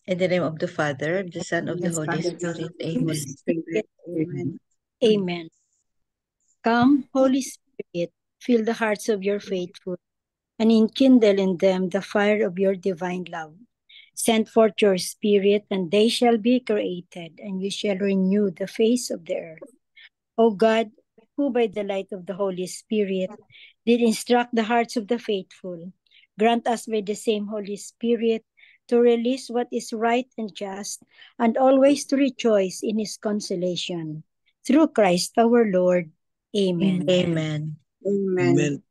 In the name of the Father, of the Son, of the Holy Spirit. Amen. Amen. Amen. Come, Holy Spirit, fill the hearts of your faithful, and enkindle in them the fire of your divine love. Send forth your Spirit, and they shall be created, and you shall renew the face of the earth. O God, who by the light of the Holy Spirit did instruct the hearts of the faithful, grant us by the same Holy Spirit to release what is right and just, and always to rejoice in his consolation. Through Christ our Lord. Amen. Amen. Amen.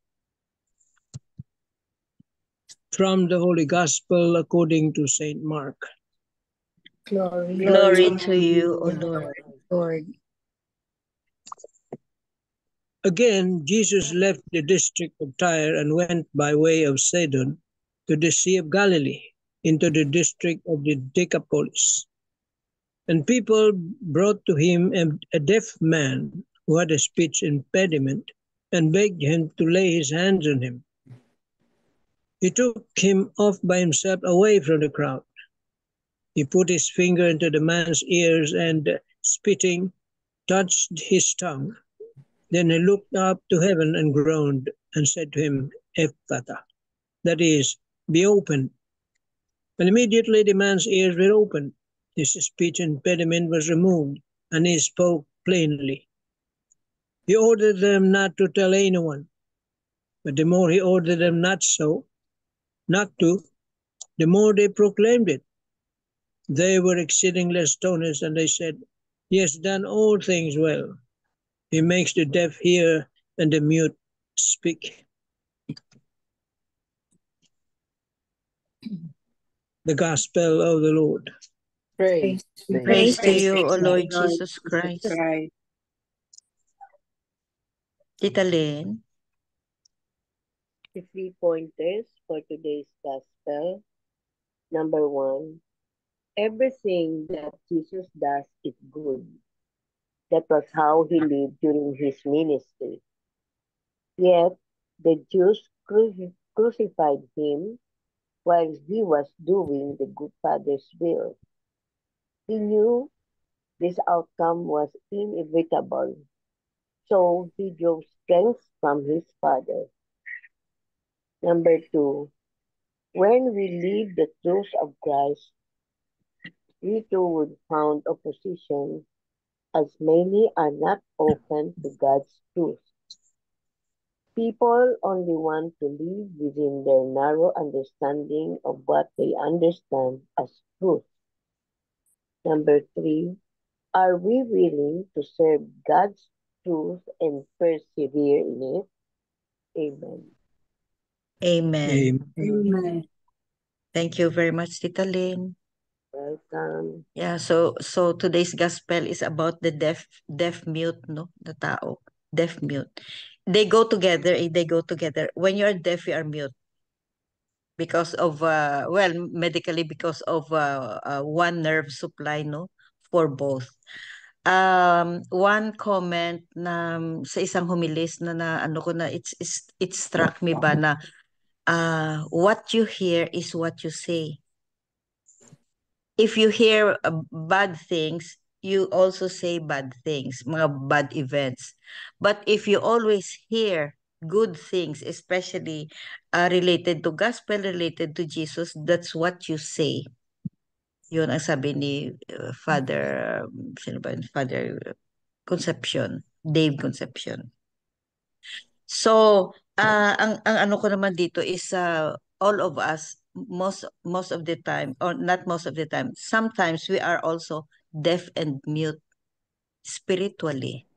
From the Holy Gospel according to Saint Mark. Glory to you, O Lord. Lord. Again, Jesus left the district of Tyre and went by way of Sidon to the Sea of Galilee, into the district of the Decapolis. And people brought to him a deaf man who had a speech impediment, and begged him to lay his hands on him. He took him off by himself away from the crowd. He put his finger into the man's ears and, spitting, touched his tongue. Then he looked up to heaven and groaned and said to him, Ephphatha, that is, be opened. And immediately the man's ears were opened. His speech impediment was removed, and he spoke plainly. He ordered them not to tell anyone, but the more he ordered them not to, the more they proclaimed it. They were exceedingly astonished, and they said, He has done all things well. He makes the deaf hear and the mute speak. The Gospel of the Lord. Praise. Praise to you, O Lord Jesus Christ. Tita Lynn. The 3 pointers for today's Gospel. Number 1, everything that Jesus does is good. That was how he lived during his ministry. Yet, the Jews crucified him while he was doing the good Father's will. He knew this outcome was inevitable, so he drew strength from his Father. Number 2, when we live the truth of Christ, we too would find opposition, as many are not open to God's truth. People only want to live within their narrow understanding of what they understand as truth. Number 3, are we willing to serve God's truth and persevere in it? Amen. Amen. Amen. Thank you very much, Tita Lynn. Welcome. Yeah, so today's gospel is about the deaf mute, no? The tao, deaf mute. They go together, they go together. When you are deaf, you are mute because of medically, because of one nerve supply, no, for both. One comment na sa isang humilis na ano ko na it struck me ba na what you hear is what you say. If you hear bad things, you also say bad things, mga bad events. But if you always hear good things, especially related to gospel, related to Jesus, that's what you say. Yun ang sabi ni Father, sino ba yun? Father Concepcion, Dave Concepcion. So, ang ano ko naman dito is all of us, most of the time, or not most of the time, sometimes we are also deaf and mute spiritually.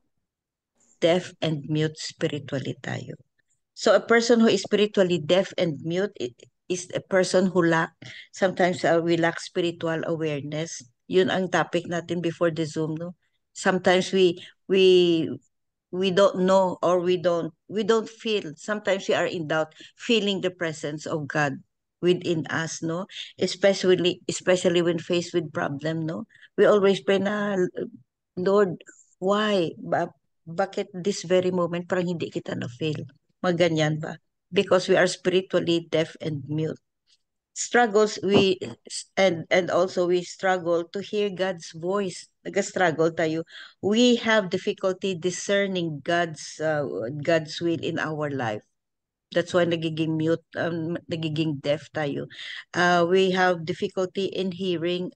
Deaf and mute spiritually tayo. So a person who is spiritually deaf and mute is a person who sometimes we lack spiritual awareness. Yun ang topic natin before the Zoom, no? Sometimes we don't know, or we don't feel. Sometimes we are in doubt, feeling the presence of God within us, no? Especially when faced with problem, no? We always pray na, Lord, why? Bakit this very moment parang hindi kita na feel? Maganyan ba? Because we are spiritually deaf and mute. struggles and also we struggle to hear God's voice. Nag-struggle tayo. We have difficulty discerning God's will in our life. That's why nagiging mute, nagiging deaf tayo. We have difficulty in hearing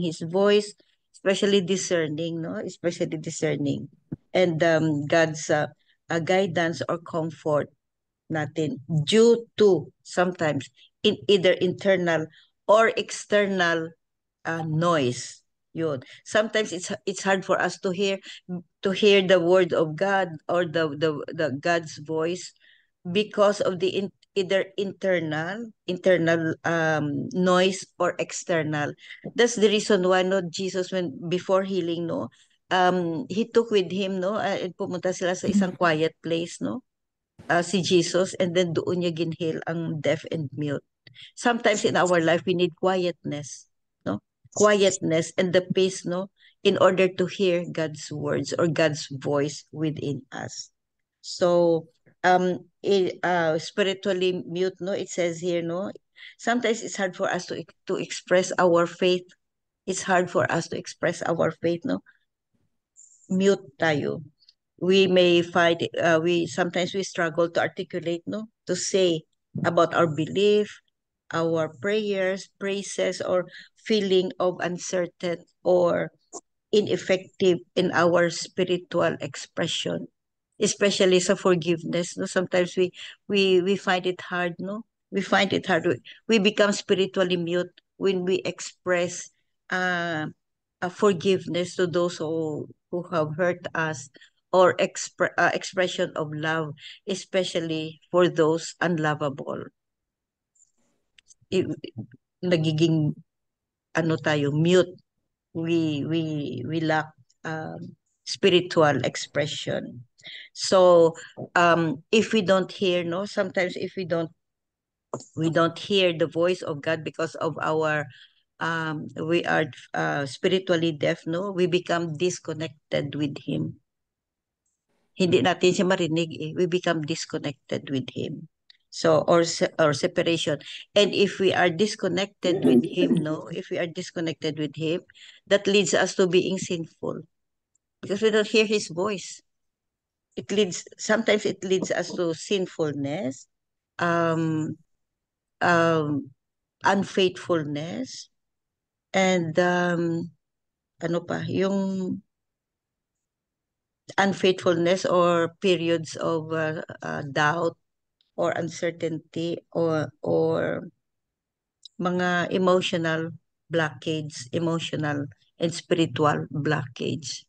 His voice, especially discerning, no? Especially discerning. And God's guidance or comfort natin due to sometimes in either internal or external noise. Yun. Sometimes it's hard for us to hear the word of God or the God's voice because of either internal noise or external. That's the reason why no Jesus when before healing no he took with him no pumunta sila sa isang quiet place no si Jesus and then doon niya ginheal ang deaf and mute. Sometimes in our life we need quietness, no? Quietness and the peace, no? In order to hear God's words or God's voice within us. So, spiritually mute, no? It says here, no? Sometimes it's hard for us to express our faith. It's hard for us to express our faith, no? Mute tayo. We may find we sometimes we struggle to articulate no to say about our belief, our prayers, praises, or feeling of uncertain or ineffective in our spiritual expression, especially sa forgiveness. No, sometimes we find it hard. No, we find it hard. We become spiritually mute when we express a forgiveness to those who have hurt us or expression of love, especially for those unlovable. Nagiging ano tayo mute, we lack spiritual expression. So if we don't hear no sometimes if we don't hear the voice of God because of our we are spiritually deaf no we become disconnected with him. Hindi natin siya marinig we become disconnected with him. So or separation. And if we are disconnected with him no if we are disconnected with him that leads us to being sinful because we don't hear his voice. Sometimes it leads us to sinfulness, um unfaithfulness, and ano pa yung unfaithfulness or periods of doubt or uncertainty or mga emotional and spiritual blockage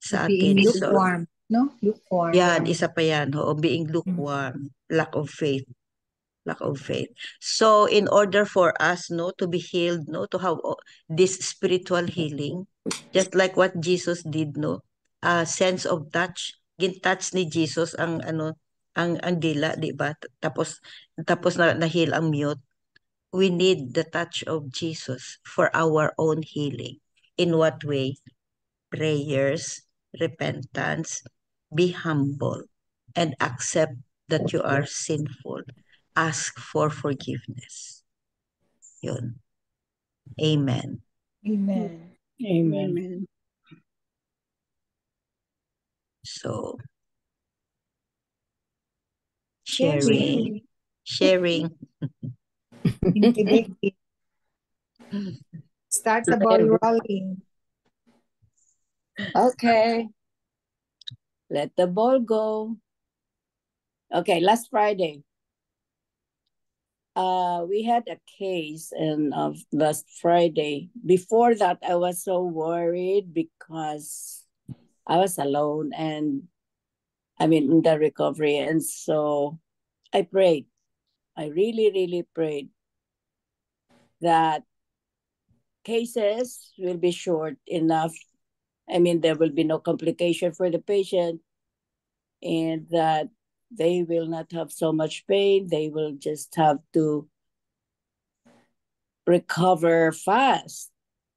sa atin. Being So, lukewarm, no? Lukewarm. yan, isa pa yan, being lukewarm, lack of faith. So, in order for us, no, to be healed, no, to have this spiritual healing, just like what Jesus did, no, sense of touch, gin-touch ni Jesus ang dila, di ba? Tapos na-heal ang mute. We need the touch of Jesus for our own healing. In what way? Prayers, repentance, be humble, and accept that you are sinful. Ask for forgiveness. Yun. Amen. Amen. Amen. So, sharing. Start the ball rolling. Okay. Let the ball go. Okay, last Friday, we had a case of last Friday. Before that, I was so worried because I was alone and in the recovery. And so I prayed. I really, really prayed that cases will be short enough. There will be no complication for the patient and that they will not have so much pain. They will just have to recover fast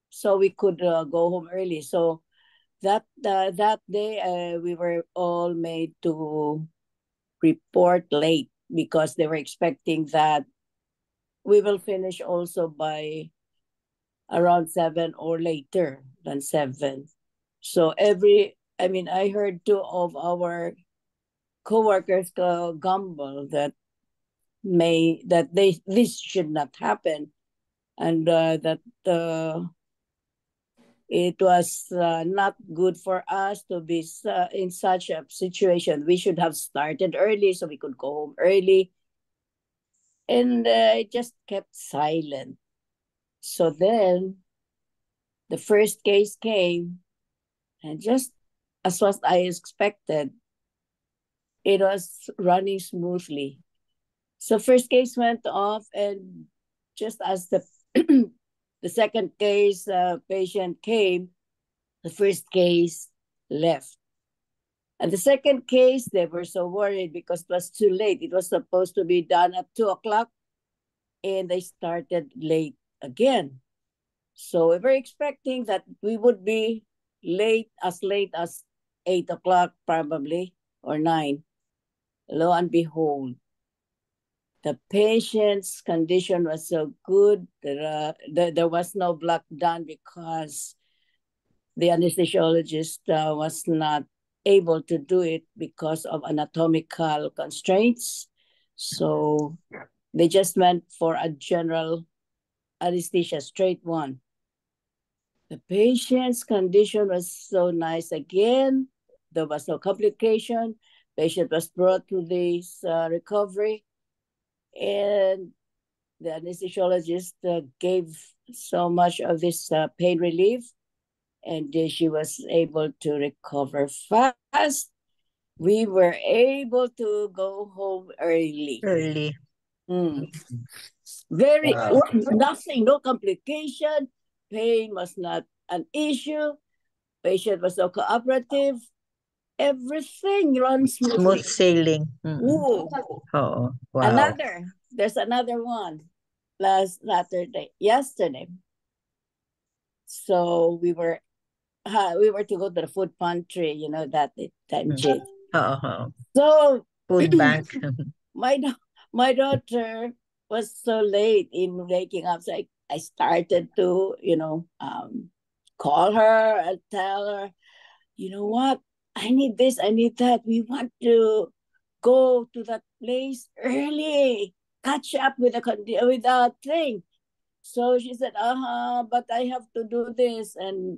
so we could go home early. So that day we were all made to report late because they were expecting that we will finish also by around 7 or later than 7. So I heard 2 of our co-workers grumble that this should not happen, and that it was not good for us to be in such a situation. We should have started early so we could go home early, and it just kept silent. So then the first case came, and just as what I expected, it was running smoothly. So first case went off, and just as the the second case patient came, the first case left. And the second case, they were so worried because it was too late. It was supposed to be done at 2 o'clock, and they started late again. So we were expecting that we would be late as 8 o'clock probably, or 9. Lo and behold, the patient's condition was so good that there was no block done because the anesthesiologist was not able to do it because of anatomical constraints. So they just went for a general anesthesia, straight one. The patient's condition was so nice again. There was no complication. Patient was brought to this recovery, and the anesthesiologist gave so much of this pain relief, and she was able to recover fast. We were able to go home early. Very nothing, no complication. Pain was not an issue. Patient was so cooperative. Everything runs smoothly. Smooth sailing. Ooh. Oh, wow. There's another one yesterday. So we were to go to the food pantry, that time, Jade. So food bank. my daughter was so late in waking up, so I started to call her and tell her, you know what, I need this, I need that. We want to go to that place early, catch up with the thing. So she said, but I have to do this and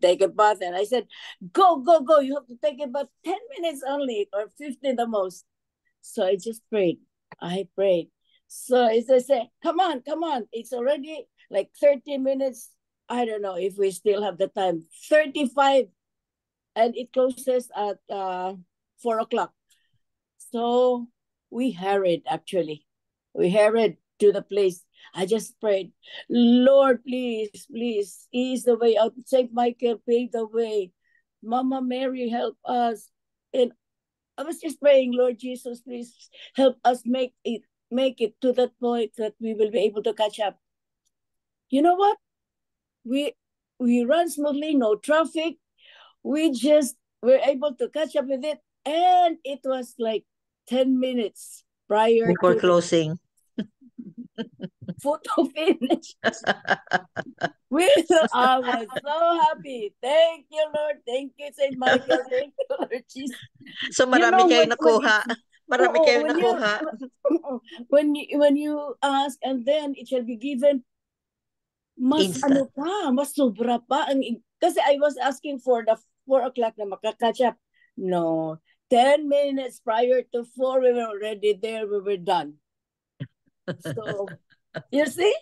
take a bath. And I said, go. You have to take a bath 10 minutes only, or 15 the most. So I just prayed. I prayed. So I said, come on. It's already like 30 minutes. I don't know if we still have the time. 35. And it closes at 4 o'clock. So we hurried, actually. We hurried to the place. I just prayed, Lord, please, ease the way out. Saint Michael, pave the way. Mama Mary, help us. And I was just praying, Lord Jesus, please help us make it to that point that we will be able to catch up. You know what? We run smoothly, no traffic. We just were able to catch up with it. And it was like 10 minutes prior before to closing. Photo finish. I was so happy. Thank you, Lord. Thank you, Saint Michael. Thank you, Lord Jesus. So marami kayo nakuha. Marami kayo nakuha. When you ask, and then it shall be given, mas sobra pa. Kasi I was asking for the 4 o'clock na makakatch up. No, 10 minutes prior to 4, we were already there. We were done. So, you see?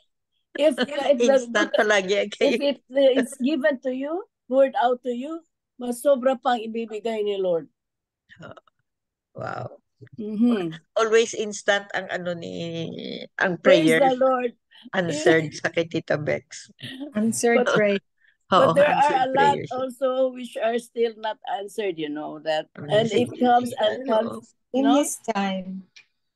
If instant palagi kayo. If it's given to you, poured out to you, mas sobra pang ibibigay ni Lord. Wow. Mm-hmm. Always instant ang ang prayer. Praise the Lord. Answered sa kay Tita Bex. Answered prayer. But there are a lot also which are still not answered, that. And it comes and comes. In His time.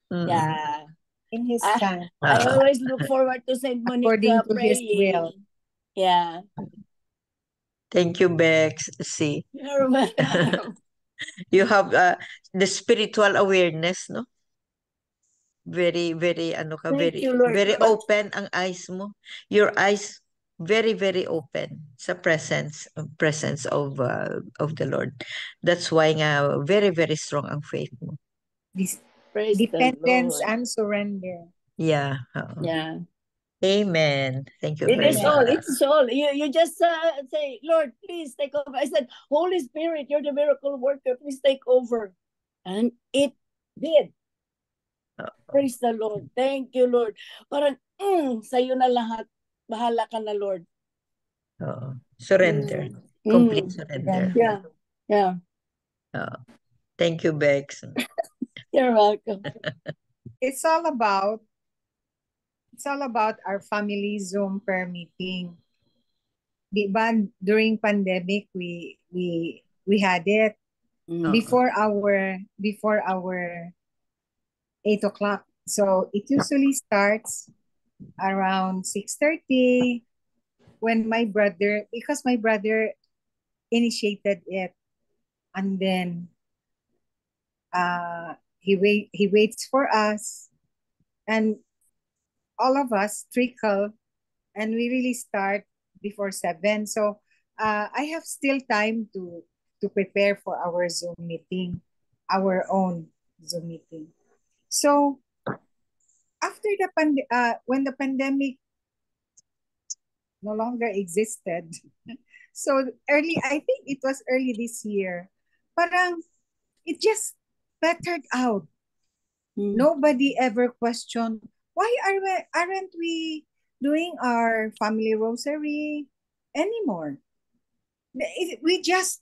Yeah. In His time. I always look forward to Saint Monica according to praying. His will. Yeah. Thank you, Bex. See. You're welcome. You have the spiritual awareness, no? Very, very, ano ka, Thank very, you, Lord. very But open ang eyes mo. Your eyes, very, very open sa presence of the Lord. That's why nga, very, very strong ang faith mo. praise the Dependence Lord. and surrender. Yeah. Oo. Yeah. Amen. Thank you It very is all. much. It's all. You just say, Lord, please take over. I said, Holy Spirit, you're the miracle worker. Please take over. And it did. Praise the Lord. Thank you, Lord. Parang, sa'yo na lahat. Bahala ka na, Lord. Oo. Surrender. Mm. Complete surrender. Yeah. Yeah. Oo. Thank you, Bex. You're welcome. It's all about our family Zoom prayer meeting. Di ba, during pandemic we had it Mm. before our 8 o'clock. So it usually starts around 6:30 when because my brother initiated it, and then he waits for us, and all of us trickle, and we really start before 7. So I have still time to prepare for our Zoom meeting, our own Zoom meeting. So after when the pandemic no longer existed, so I think it was early this year, parang it just pettered out. Nobody ever questioned why aren't we doing our family rosary anymore. We just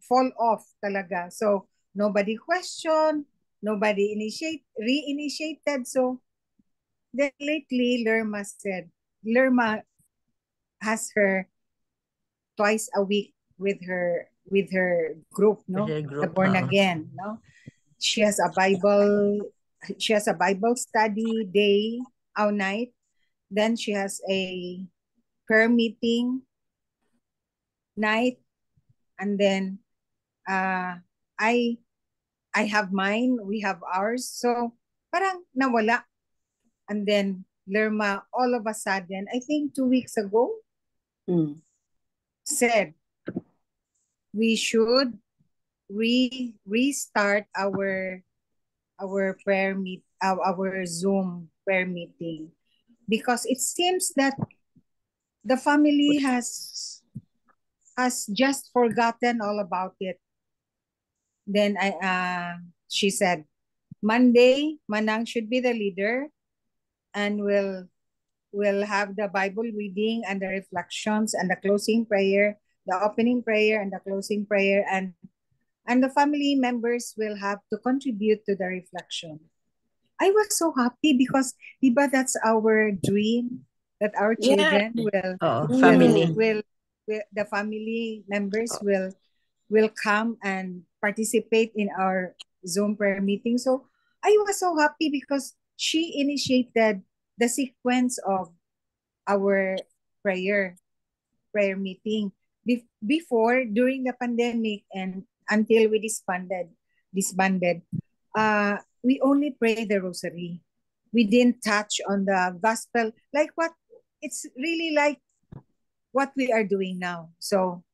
fall off talaga. So nobody questioned, nobody reinitiated. So then lately Lerma has her twice a week with her group, no? With her group, The born again, no? She has a Bible study day or night. Then she has a prayer meeting night, and then I have mine, we have ours. So parang nawala. And then Lerma all of a sudden, I think 2 weeks ago, said we should restart our prayer our Zoom prayer meeting, because it seems that the family has just forgotten all about it. Then she said Monday Manang should be the leader, and we'll have the Bible reading and the reflections and the closing prayer, the opening prayer and the closing prayer, and the family members will have to contribute to the reflection. I was so happy because diba, that's our dream, that our children family. will the family members will come and participate in our Zoom prayer meeting. So I was so happy because she initiated the sequence of our prayer meeting. Before, during the pandemic and until we disbanded, we only pray the rosary. We didn't touch on the gospel, like what it's really like what we are doing now. So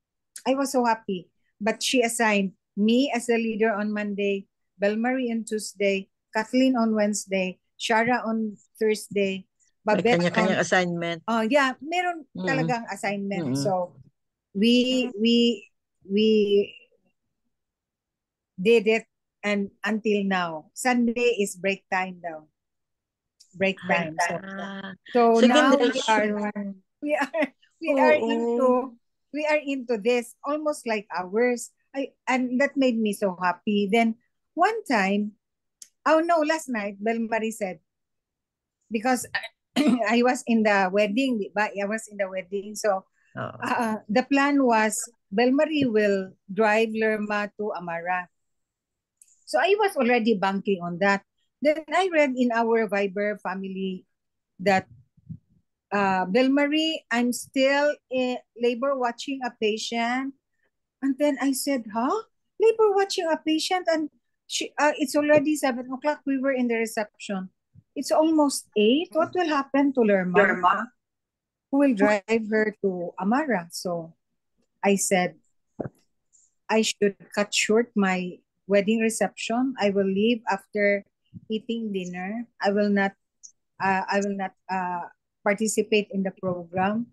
I was so happy. But she assigned me as a leader on Monday, Belmarie on Tuesday, Kathleen on Wednesday, Shara on Thursday, Babette Kanya-kanyang on assignment. yeah, meron talagang assignment. Mm-mm. So we did it, and until now Sunday is break time daw. Break time. So now we are into this almost like hours. And that made me so happy. Then one time, last night Belmarie said, because I was in the wedding, so the plan was Belmarie will drive Lerma to Amara. So I was already banking on that. Then I read in our Viber family that Belmarie, I'm still in labor watching a patient. And then I said, huh? Labor watching a patient? And It's already 7 o'clock. We were in the reception. It's almost 8. What will happen to Lerma? Who will drive her to Amara? So I said, I should cut short my wedding reception. I will leave after eating dinner. I will not participate in the program.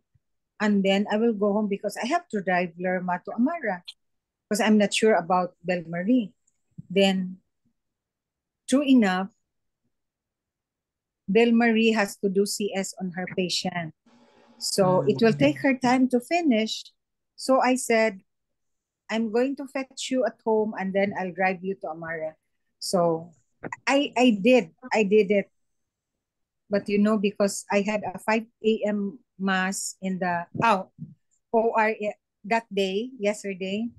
And then I will go home because I have to drive Lerma to Amara because I'm not sure about Belle Marie. Then, true enough, Belle Marie has to do CS on her patient. So it will take her time to finish. So I said, I'm going to fetch you at home and then I'll drive you to Amara. So I did it. But because I had a 5 a.m. mass in the OR that day, yesterday,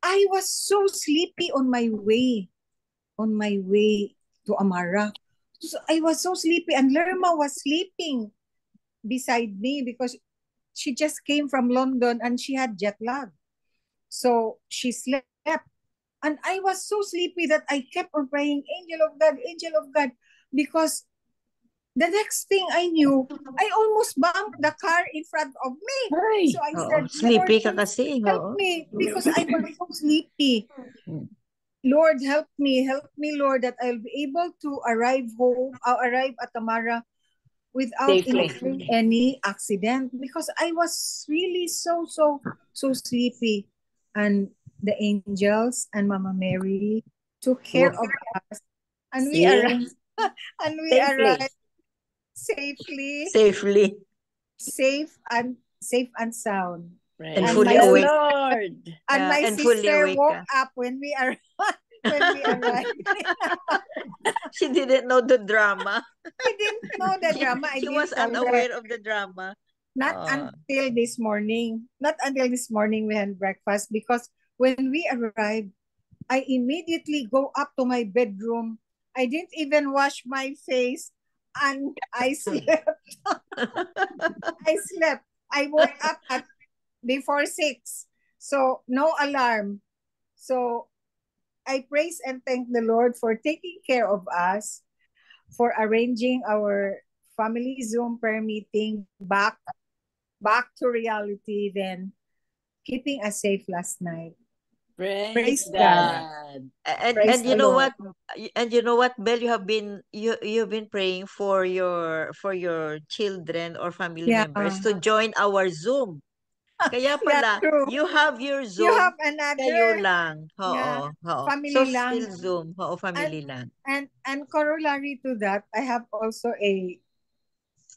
I was so sleepy on my way to Amara. So I was so sleepy and Lerma was sleeping beside me because she just came from London and she had jet lag. So she slept. And I was so sleepy that I kept on praying, Angel of God, because the next thing I knew, I almost bumped the car in front of me. Ay. So I Oo, said, sleepy Lord, ka kasi. help Oo. me because I was so sleepy. Lord, help me, Lord, that I'll be able to arrive at Amara without Safely. incurring any accident because I was really so sleepy. And the angels and Mama Mary took care of us, and we See? arrived Safely. safely, safe and sound. And Praise fully the awake. Lord. And Yeah, my and fully sister awake woke ka. up when we arrived. She didn't know the drama. I didn't know the drama. I She didn't was tell her. unaware of the drama. Not until this morning. Not until this morning we had breakfast because when we arrived, I immediately go up to my bedroom. I didn't even wash my face and I slept. I woke up at before 6. So no alarm. So I praise and thank the Lord for taking care of us, for arranging our family Zoom prayer meeting back to reality, then keeping us safe last night. Praise God. God. Praise And you the know Lord. what? And you know what, Belle, you've been praying for your children or family Yeah. members to join our Zoom. Kaya pala, true. you have your You Zoom, have kayo another lang. Yeah, Oo. family So lang. still Zoom. Oo, family lang. And corollary to that, I have also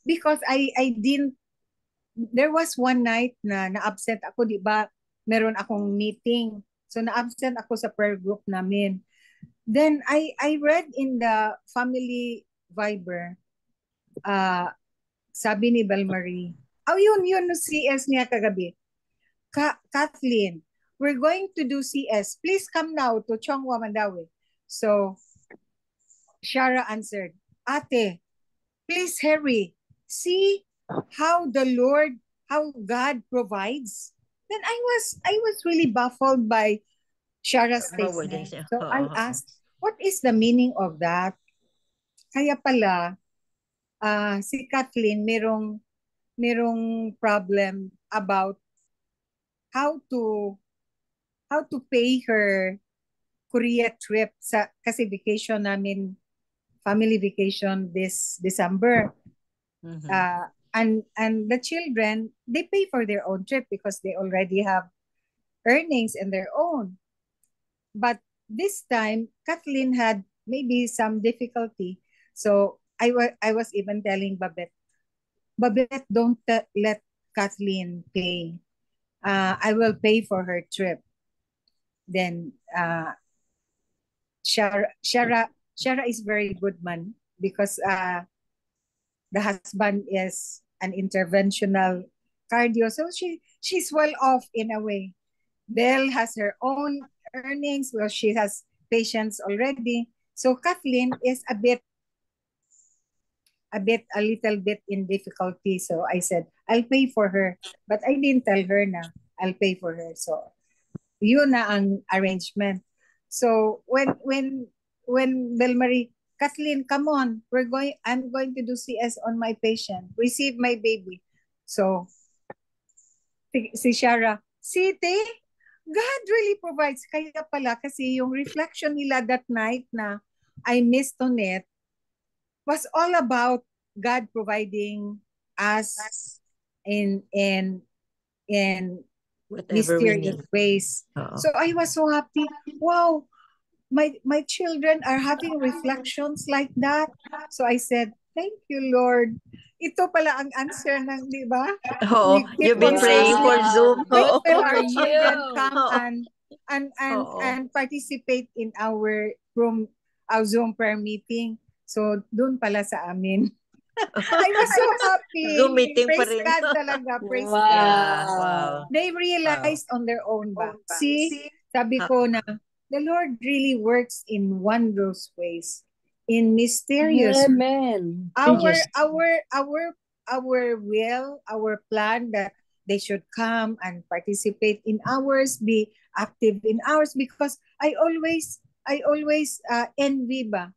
because I didn't, there was one night na absent ako, di ba? Meron akong meeting. So na-absent ako sa prayer group namin. Then I read in the family Viber, sabi ni Belle Marie, yun CS niya kagabi. Kathleen, we're going to do CS. Please come now to Chongwa, Mandawi. So Shara answered, Ate, please hurry. See how God provides. Then I was really baffled by Shara's statement. So I asked, what is the meaning of that? Kaya pala, si Kathleen merong problem about how to pay her Korea trip kasi vacation namin, family vacation this December. And the children, they pay for their own trip because they already have earnings in their own. But this time, Kathleen had maybe some difficulty. So I was even telling Babette, don't let Kathleen pay. I will pay for her trip. Then Shara is very good man because the husband is an interventional cardio. So she's well off in a way. Belle has her own earnings. Well, she has patients already. So Kathleen is a little bit in difficulty. So I said, I'll pay for her. But I didn't tell her na I'll pay for her. So yun na ang arrangement. So when Bel Marie, Kathleen, come on, I'm going to do CS on my patient. Receive my baby. So si Shara, Siti, God really provides. Kaya pala, kasi yung reflection nila that night na I missed on it was all about God providing us in Whatever we mysterious need. ways. Oo. So I was so happy. Wow, my children are having reflections like that. So I said, thank you, Lord. Ito pala ang answer ng, di ba? Oo. We keep You've been on praying saying for it. Zoom. Wait Oo. till for our children you. come Oo. Oo. and participate in our Zoom prayer meeting. So doon pala sa amin. I was so happy. Zoom meeting pa Praise rin. God talaga. Praise Wow. God. Yeah, wow. They Wow. realized on their own ba? See, sabi ko na, the Lord really works in wondrous ways, in mysterious. Amen. Our will, our plan that they should come and participate in ours, be active in ours, because I always envy ba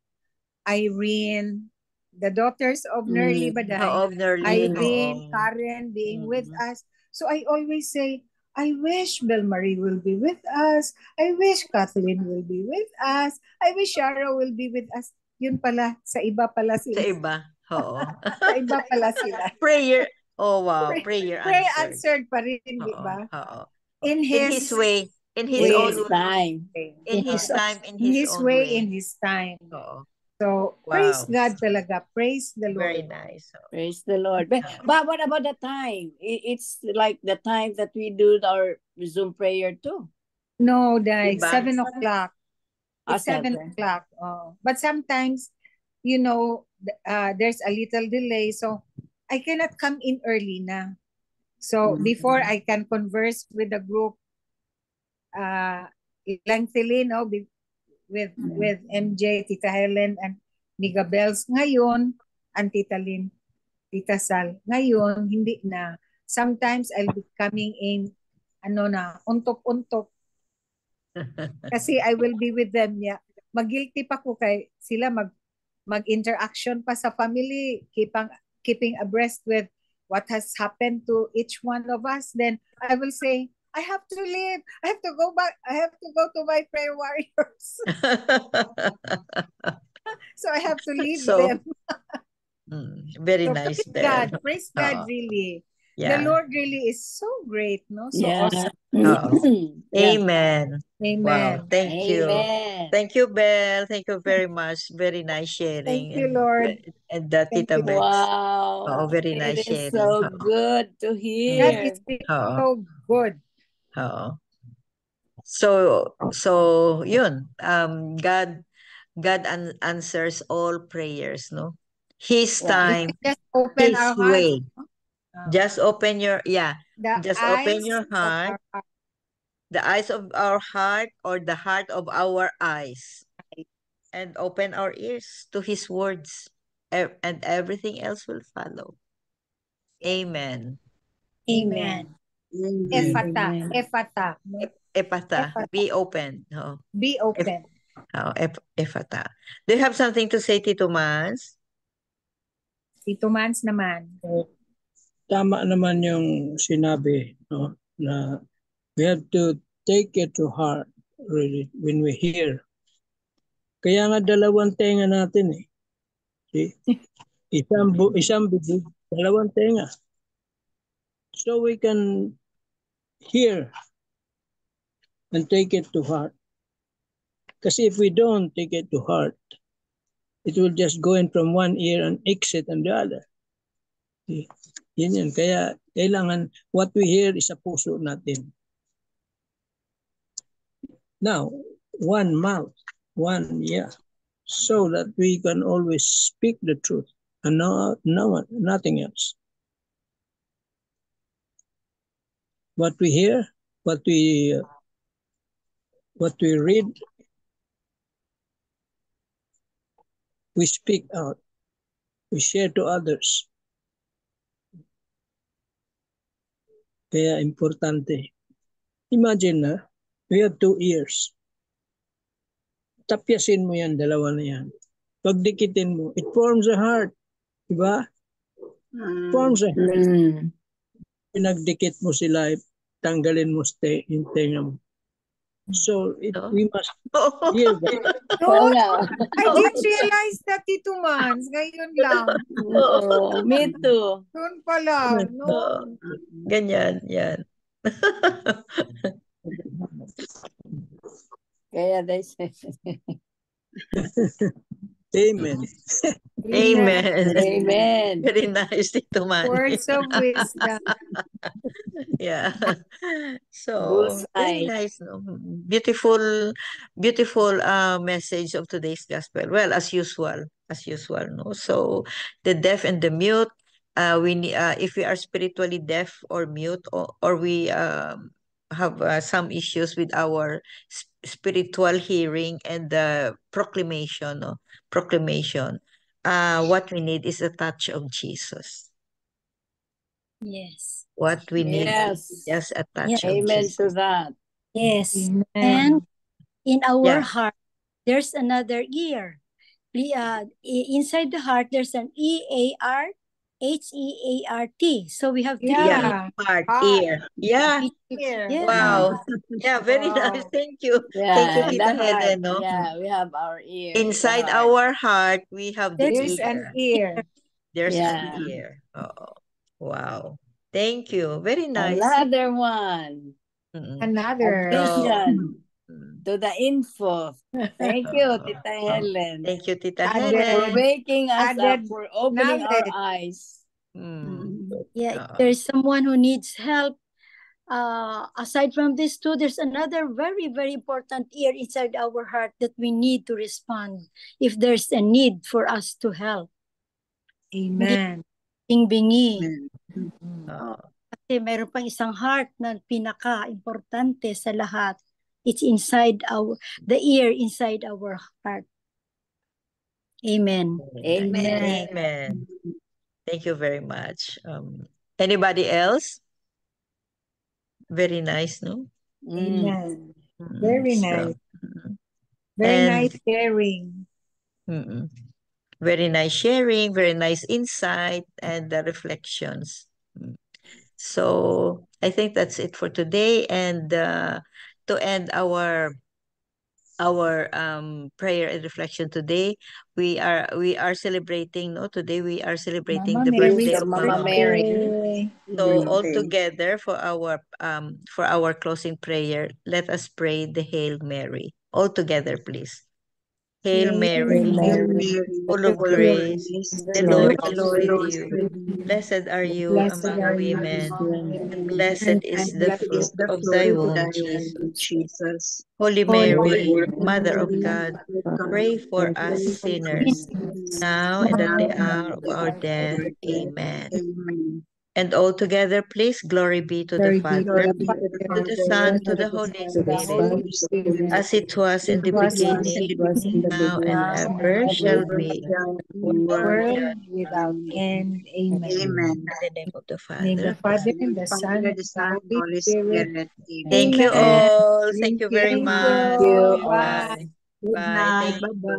Irene, the daughters of Nerly Baday, Oo, Nerly. Irene, Oo. Karen being with us. So I always say, I wish Bel Marie will be with us. I wish Kathleen will be with us. I wish Shara will be with us. Yun pala, sa iba pala Sa sila. iba. Oo. Sa iba pala sila. Prayer. Oh, wow. Prayer Prayer answered. answered pa rin, di Oo. ba? Oo. In In His way. In His In way. own His way. time. In His time. In In His His own way, way. in His time. Oo. So, praise Wow. God talaga. Praise the Very Lord. nice. Oo. Praise the Lord. But what about the time? It's like the time that we do our Zoom prayer too. No, Dai, Diba? 7 o'clock. It's 7 7. o'clock. Oh. But sometimes, there's a little delay. So, I cannot come in early na. So, before I can converse with the group lengthily, no, with MJ, Tita Helen, and Miga Bells. Ngayon, and Tita Lynn, Tita Sal. Ngayon, hindi na. Sometimes, I'll be coming in, untok-untok. Kasi I will be with them. Yeah. Mag-guilty pa ko kay sila mag-interaction pa sa family, keeping abreast with what has happened to each one of us. Then I will say, I have to leave. I have to go back. I have to go to my prayer warriors. So I have to leave them. Very So nice praise there. God. Praise God, really. Yeah. The Lord really is so great, no? So Yeah. awesome. Yeah. Amen. Amen. Wow. Thank you. Amen. Thank you, Belle. Thank you very much. Very nice sharing. Thank you, Lord. And Thank Tita you. Bex. Wow. Very nice It is sharing. so good to That hear. is so good. So yun. God answers all prayers, no? His time, Just open His our hearts. way. Just open your The open eyes your of heart, our heart. the eyes of our heart, or the heart of our eyes, and open our ears to His words, and everything else will follow. Amen. Amen. Amen. Ephata. Ephata. Ephata. Be open. Oh. Be open. Ephata. Do you have something to say, Tito Mans? Tito Mans naman. Tama naman yung sinabi, no, na we have to take it to heart really when we hear. Kaya nga dalawang tenga natin eh. See? Isang bibig, dalawang tenga. So we can hear and take it to heart. Kasi if we don't take it to heart, it will just go in from one ear and exit on the other. See? Yan. Kaya kailangan what we hear is sa puso natin. Now, one mouth, so that we can always speak the truth and nothing else. What we hear, what we read, we speak out, we share to others. Kaya importante. Imagine na, we have 2 ears. tapyasin mo yan, dalawa na yan. Pagdikitin mo, it forms a heart. Diba? Forms a heart. Pinagdikit mo sila, tanggalin mo yung tenga mo. So, we must hear that. Don't, I didn't realize that, Tito Mans. Ngayon lang. Me too. Doon pala. No. Ganyan, yan. Kaya they say. Amen. Amen. Amen. Very nice, Tito Manny. Words of wisdom. Yeah. So very Bullseye. nice, no? Beautiful message of today's gospel. Well, as usual, no? So the deaf and the mute, we need if we are spiritually deaf or mute, or we have some issues with our spiritual hearing and the proclamation, no? Proclamation. What we need is a touch of Jesus. Yes. What we need Yes. is just a touch of Amen Jesus. to that. Yes. Amen. And in our Yeah. heart, there's another ear. Inside the heart, there's an EARHEART. So we have three Yeah. Heart, Heart. ear. Yeah. Here. Yeah. Wow. Yeah, very Wow. nice. Thank you. Yeah, Thank you, and Tita the heart. Helen, no? Yeah, we have our ear. Inside the heart. our heart, we have the There's an ear. ear. There's an Yeah. ear. Oh, wow. Thank you. Very nice. Another one. Another. Addition Mm. to the info. Thank you, Tita Helen. Thank you, Tita Added. For Helen. waking us up, Added for opening our knowledge. eyes. Yeah, Oo. if there's someone who needs help, aside from these two, there's another very, very important ear inside our heart that we need to respond if there's a need for us to help. Amen. Bingi. Oo. Kasi meron pang isang heart na pinaka-importante sa lahat. It's inside the ear inside our heart. Amen. Amen. Amen. Thank you very much. Anybody else? Very nice, no? Amen. Very So, nice. Very And- nice sharing. very nice sharing, very nice insight, and the reflections. So I think that's it for today. And to end our prayer and reflection today, we are celebrating. No, today we are celebrating Mama the Mary. birthday of Mama Mama Mary. Mary. So all together for our closing prayer, let us pray the Hail Mary. All together, please. Hail Mary, full of grace, the Lord is with you. Blessed are you among women, and blessed is the fruit of thy womb, Jesus. Holy Mary, Mother of God, pray for us sinners, now and at the hour of our death. Amen. And all together, please, glory be to the Father, to the Son, to the Holy Spirit, as it was in the beginning, now and ever shall be, World without end. Amen. in the name of the Name the Father. Father and the Son and the Holy Spirit. Thank you Amen. all. Thank you very Thank much. you. Bye. Bye. Bye. Thank you.